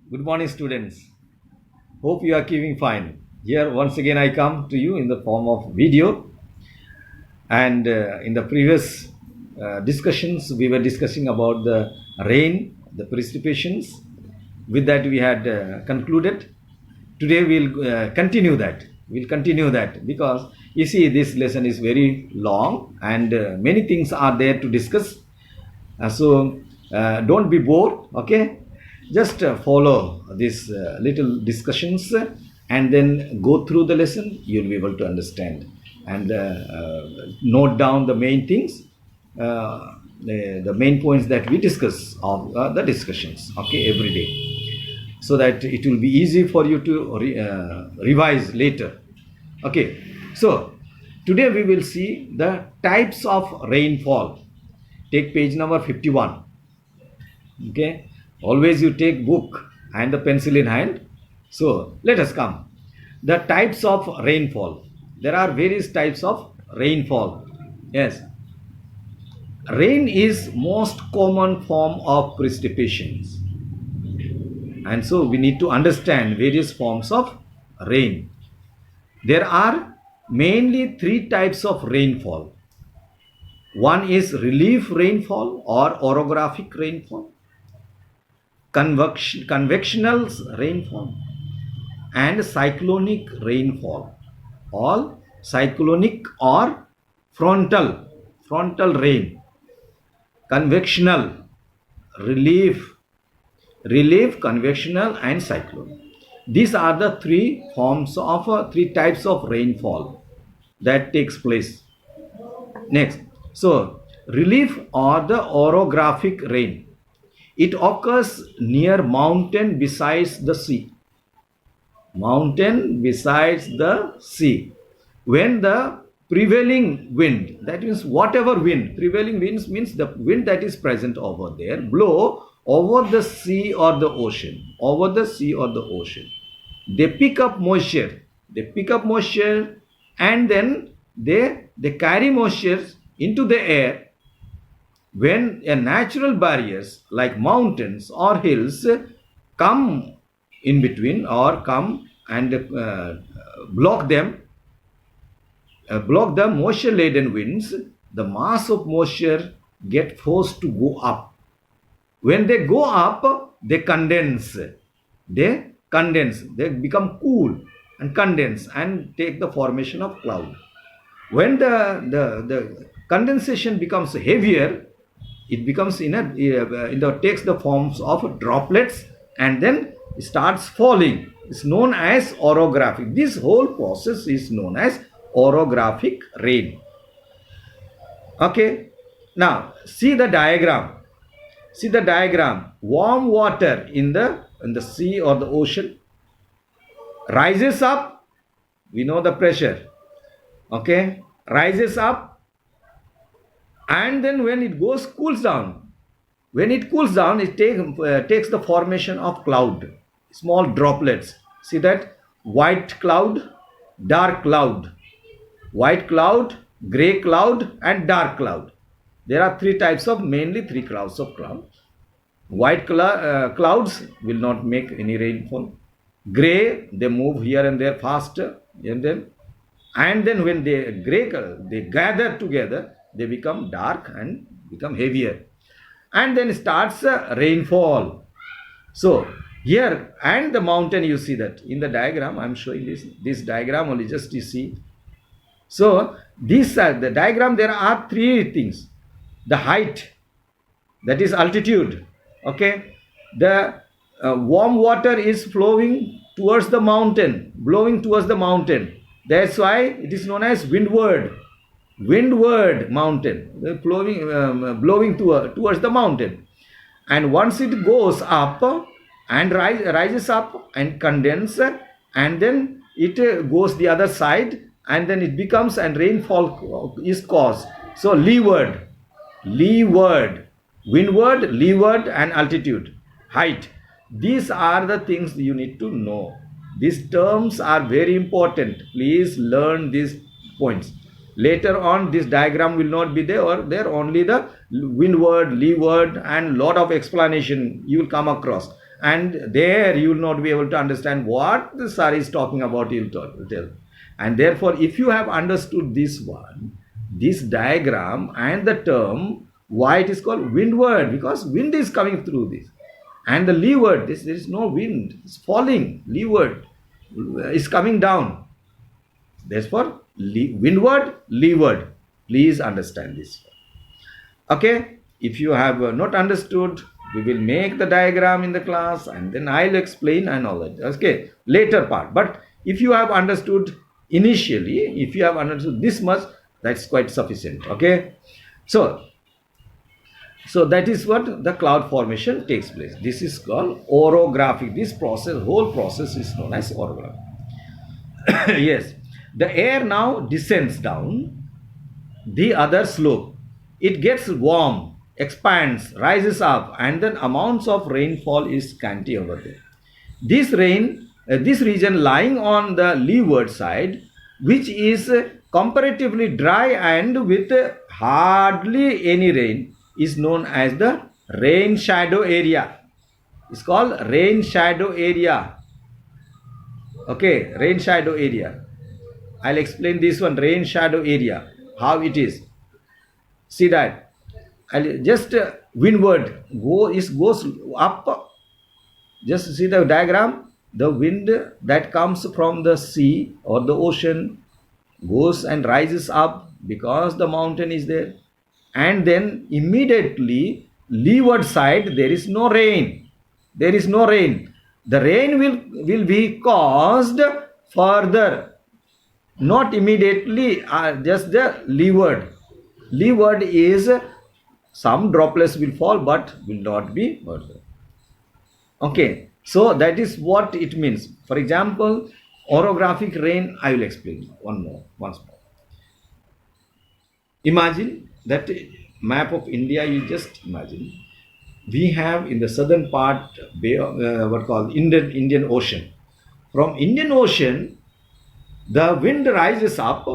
Good morning, students. Hope you are keeping fine. Here, once again, I come to you in the form of video. And in the previous discussions, we were discussing about the rain, the precipitations. With that, we had concluded. Today, we'll continue that. We'll continue that because you see, this lesson is very long and many things are there to discuss. So don't be bored, okay? Just follow these little discussions and then go through the lesson. You'll be able to understand and note down the main things, the main points that we discuss of the discussions, okay, every day, so that it will be easy for you to revise later. Okay, so today we will see the types of rainfall. Take page number 51. Okay, always you take book and the pencil in hand. So let us come. The types of rainfall. There are various types of rainfall. Yes, rain is most common form of precipitations, and so we need to understand various forms of rain. There are mainly three types of rainfall. One is relief rainfall or orographic rainfall, convectional rainfall, and cyclonic rainfall. All cyclonic or frontal rain, convectional, relief, convectional, and cyclonic. These are the three forms of three types of rainfall that takes place. Next, so relief or the orographic rain. It occurs near mountain besides the sea. Mountain besides the sea. When the prevailing wind, that means whatever wind, prevailing winds means the wind that is present over there, blow over the sea or the ocean, over the sea or the ocean. They pick up moisture. They pick up moisture and then they carry moisture into the air. When a natural barriers like mountains or hills come in between or come and block them, block the moisture laden winds, the mass of moisture get forced to go up. When they go up, they condense. They become cool and condense and take the formation of cloud. When the condensation becomes heavier, it becomes takes the forms of droplets and then starts falling. It's known as orographic. This whole process is known as orographic rain. Okay, now see the diagram. See the diagram. Warm water in the sea or the ocean rises up. We know the pressure. Okay, rises up. And then when it cools down, it takes the formation of cloud, small droplets. See that? White cloud, dark cloud, white cloud, gray cloud, and dark cloud. There are mainly three clouds of cloud. White clouds will not make any rainfall. Gray, they move here and there faster, and then when they gather together, they become dark and become heavier, and then starts rainfall. So here and the mountain, you see that in the diagram. I'm showing this diagram only, just you see. So the diagram, there are three things. The height, that is altitude. Okay, the warm water is flowing towards the mountain, blowing towards the mountain. That's why it is known as windward mountain, blowing towards the mountain. And once it goes up and rises up and condenses, and then it goes the other side, and then it becomes, and rainfall is caused. So leeward, windward, leeward, and altitude, height. These are the things you need to know. These terms are very important. Please learn these points. Later on, this diagram will not be there, or there only the windward, leeward, and lot of explanation you will come across. and there you will not be able to understand what the sir is talking about. He will tell. And therefore, if you have understood this one, this diagram and the term, why it is called windward, because wind is coming through this, and the leeward, there is no wind, it's falling, leeward is coming down. Therefore, windward, leeward. Please understand this. Okay, if you have not understood, we will make the diagram in the class and then I'll explain and all that. Okay, later part. But if you have understood initially, if you have understood this much, that's quite sufficient. Okay, so that is what the cloud formation takes place. This is called orographic. This process, whole process is known as orography. Yes, the air now descends down the other slope. It gets warm, expands, rises up, and then amounts of rainfall is scanty over there. This region lying on the leeward side, which is comparatively dry and with hardly any rain, is known as the rain shadow area. It's called rain shadow area. Okay, rain shadow area. I'll explain this one, rain shadow area, how it is. See that. I'll just windward goes up. Just see the diagram. The wind that comes from the sea or the ocean goes and rises up because the mountain is there. And then immediately leeward side there is no rain. There is no rain. The rain will be caused further, not immediately, just the leeward. Leeward is some droplets will fall but will not be further. Okay, so that is what it means. For example, orographic rain, I will explain once more. Imagine that map of India. You just imagine we have in the southern part Indian Ocean. From Indian Ocean, the wind rises up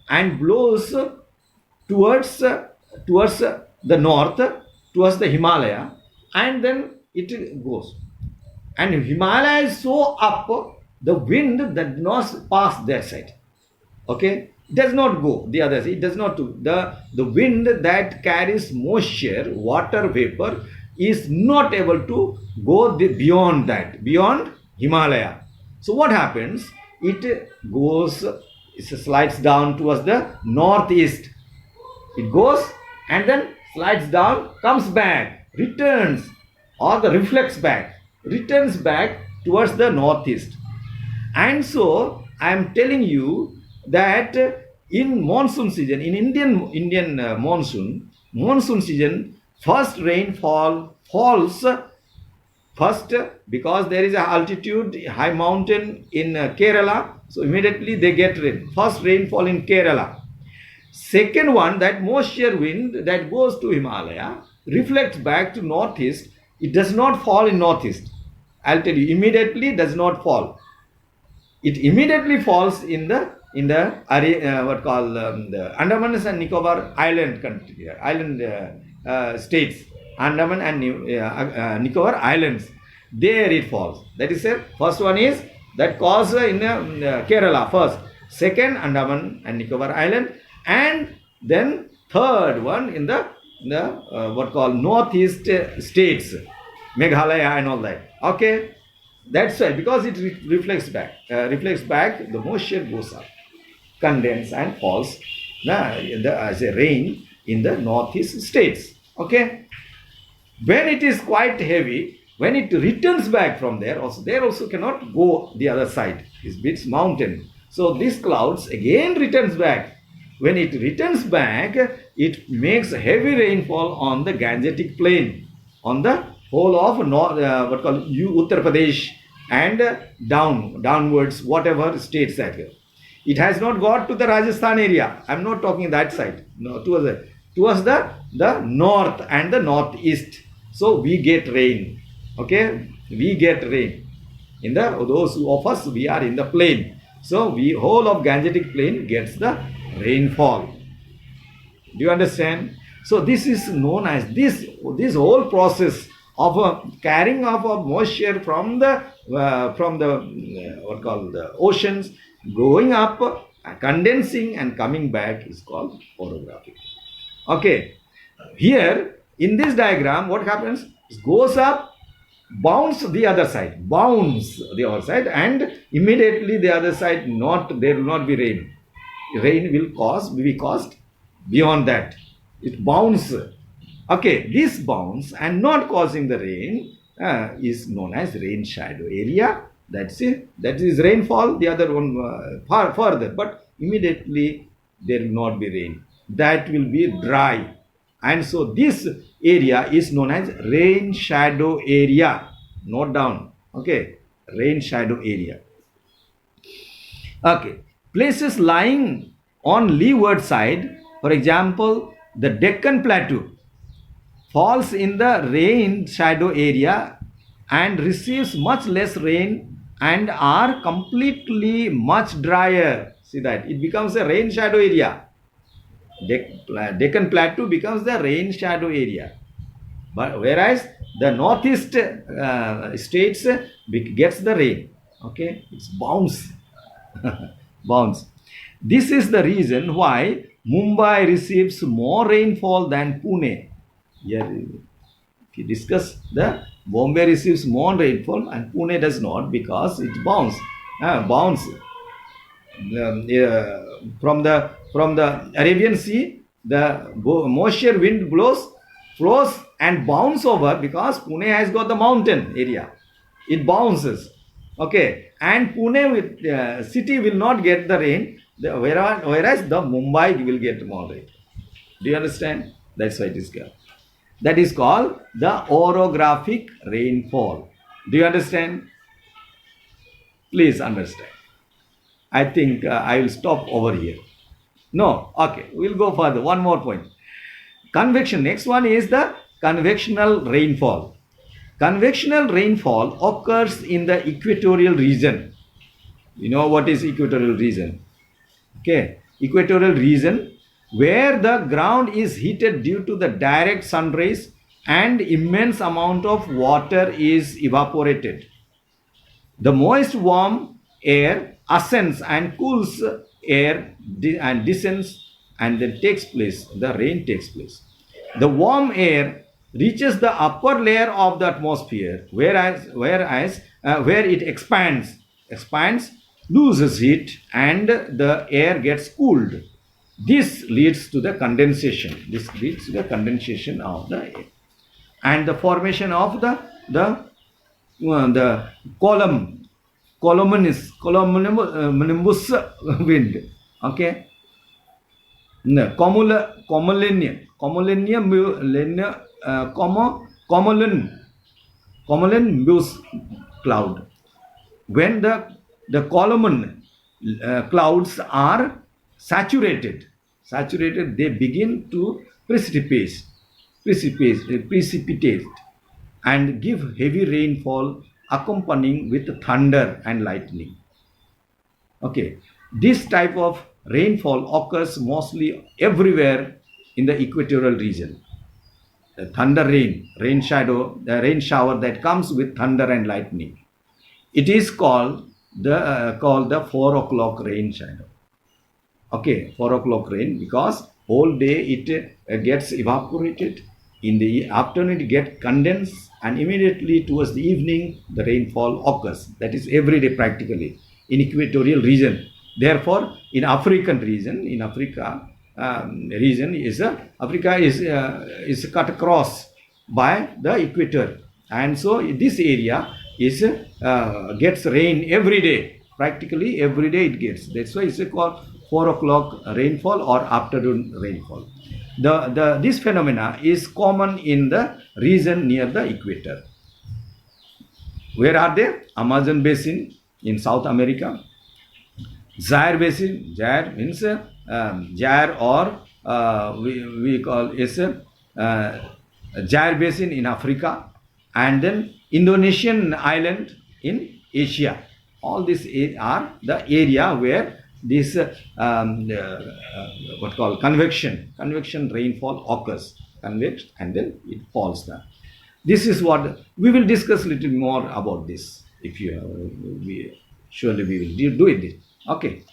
and blows towards the north, towards the Himalaya, and then it goes. And Himalaya is so up, the wind does not pass their side. Okay, it does not go the other side. It does not do. The wind that carries moisture, water vapor, is not able to go beyond that, beyond Himalaya. So what happens? It slides down towards the northeast. It goes and then slides down, comes back, returns, or the reflects back, returns back towards the northeast. And so I am telling you that in monsoon season, in Indian monsoon season, first rainfall falls first because there is a altitude, high mountain in Kerala, so immediately they get rain. First rainfall in Kerala. Second one, that moisture wind that goes to Himalaya reflects back to northeast. It does not fall in northeast. I'll tell you, immediately does not fall. It immediately falls in the the Andaman and Nicobar island country, states, Andaman and Nicobar islands. There it falls. That is it. First one is that cause in Kerala first. Second, Andaman and Nicobar island, and then third one in the northeast states, Meghalaya and all that. Okay, that's why, because it reflects back. The moisture goes up, condenses and falls as a rain in the northeast states. Okay, when it is quite heavy, when it returns back from there also cannot go the other side. It's mountain. So these clouds again returns back. When it returns back, it makes heavy rainfall on the Gangetic plain, on the whole of Uttar Pradesh and downwards, whatever states that here. It has not got to the Rajasthan area. I'm not talking that side. No, towards the north and the northeast. So we get rain. Okay, we get rain. Those of us, we are in the plain. So whole of Gangetic plain gets the rainfall. Do you understand? So this is known as this whole process of carrying of moisture from the what called the oceans, going up, condensing and coming back is called orographic. Okay, here in this diagram, what happens? It goes up, bounce the other side, and immediately the other side there will not be rain. Rain will be caused beyond that. It bounce. Okay, this bounce and not causing the rain is known as rain shadow area. That's it. That is rainfall. The other one far further, but immediately there will not be rain. That will be dry. And so this area is known as rain shadow area. Note down. Okay, rain shadow area. Okay, places lying on leeward side, for example, the Deccan Plateau falls in the rain shadow area and receives much less rain and are completely much drier. See that? It becomes a rain shadow area. Deccan Plateau becomes the rain shadow area. But whereas the northeast states gets the rain. Okay, it's bounce. Bounce. This is the reason why Mumbai receives more rainfall than Pune. Here, if you discuss, the Bombay receives more rainfall and Pune does not because it bounce. From the Arabian Sea, the moisture wind flows and bounce over because Pune has got the mountain area. It bounces. Okay, and Pune city will not get the rain, whereas the Mumbai will get more rain. Do you understand? That's why it is called. That is called the orographic rainfall. Do you understand? Please understand. I think I will stop over here. No, okay, we'll go further. One more point. Convection. Next one is the convectional rainfall. Convectional rainfall occurs in the equatorial region. You know what is equatorial region? Okay, equatorial region where the ground is heated due to the direct sun rays and immense amount of water is evaporated. The moist warm air ascends and cools air and descends and then the rain takes place. The warm air reaches the upper layer of the atmosphere, where it expands, loses heat, and the air gets cooled. This leads to the condensation. Of the air and the formation of the cumulonimbus wind. Okay. Cumulonimbus cloud. When the cumulon clouds are saturated, they begin to precipitate and give heavy rainfall accompanying with thunder and lightning. Okay, this type of rainfall occurs mostly everywhere in the equatorial region. The thunder rain shower that comes with thunder and lightning. It is called the 4 o'clock rain shadow. Okay, 4 o'clock rain because whole day it gets evaporated. In the afternoon it gets condensed and immediately towards the evening the rainfall occurs. That is every day practically in equatorial region. Therefore, in Africa is cut across by the equator, and so this area gets rain every day. Practically every day it gets. That's why it's called 4 o'clock rainfall or afternoon rainfall. This phenomena is common in the region near the equator. Where are they? Amazon basin in South America. Zaire basin. Zaire means Zaire, or we call it Zaire basin in Africa, and then Indonesian island in Asia. All these are the area where this convection rainfall occurs. Convex and then it falls down. This is what we will discuss a little more about this. If you have, surely we will do it. Okay.